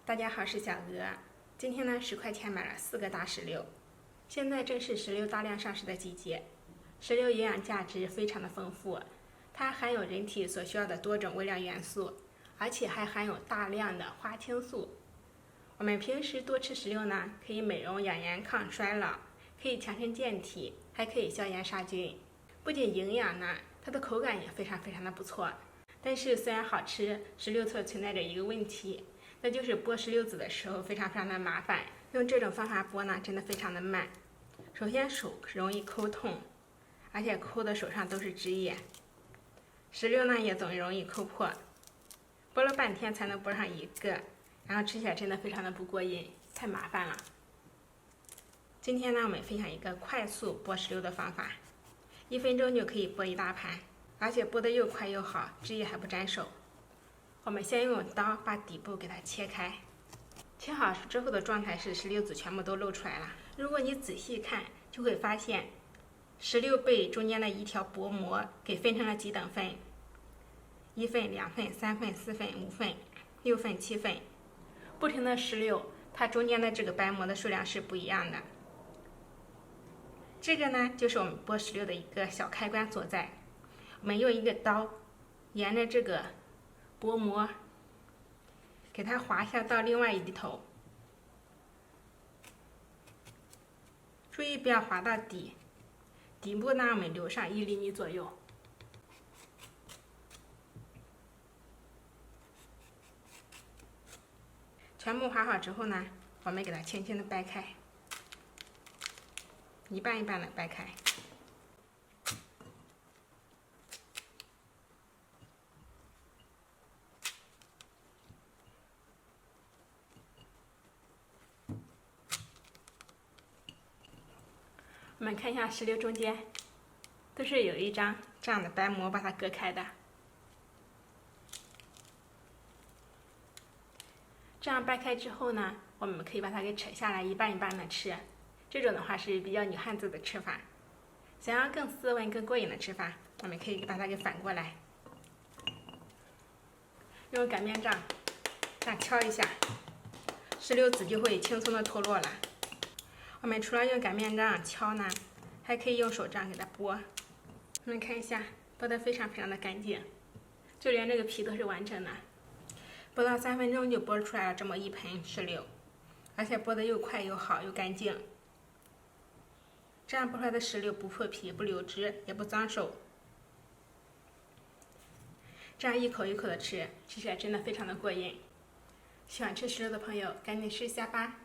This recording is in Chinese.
大家好，是小鹅。今天呢，10块钱买了4个大石榴。现在正是石榴大量上市的季节，石榴营养价值非常的丰富，它含有人体所需要的多种微量元素，而且还含有大量的花青素。我们平时多吃石榴呢，可以美容养颜、抗衰老，可以强身健体，还可以消炎杀菌。不仅营养呢，它的口感也非常的不错。但是虽然好吃，石榴所存在着一个问题，那就是剥石榴籽的时候非常的麻烦。用这种方法剥呢，真的非常的慢。首先手容易抠痛，而且抠的手上都是汁液。石榴呢也总容易抠破，剥了半天才能剥上一个，然后吃起来真的非常的不过瘾，太麻烦了。今天呢，我们分享一个快速剥石榴的方法，1分钟就可以剥一大盘，而且剥得又快又好，汁液还不沾手。我们先用刀把底部给它切开，切好之后的状态是石榴籽全部都露出来了。如果你仔细看，就会发现石榴被中间的一条薄膜给分成了几等份，1份、2份、3份、4份、5份、6份、7份。不同的石榴，它中间的这个白膜的数量是不一样的。这个呢，就是我们剥石榴的一个小开关所在。我们用一个刀，沿着这个薄膜给它划下到另外一头，注意不要划到底，底部呢我们留上1厘米左右。全部划好之后呢，我们给它轻轻的掰开，一半一半的掰开。我们看一下石榴中间，都是有一张这样的白膜把它隔开的。这样掰开之后呢，我们可以把它给扯下来，一半一半的吃。这种的话是比较女汉子的吃法。想要更斯文、更过瘾的吃法，我们可以把它给反过来，用擀面杖这样敲一下，石榴籽就会轻松的脱落了。我们除了用擀面杖敲呢，还可以用手这样给它剥。你们看一下，剥得非常的干净，就连这个皮都是完整的。剥到3分钟就剥出来了这么一盆石榴，而且剥得又快又好又干净。这样剥出来的石榴不破皮、不流汁，也不脏手。这样一口一口的吃，吃起来真的非常的过瘾。喜欢吃石榴的朋友，赶紧试一下吧。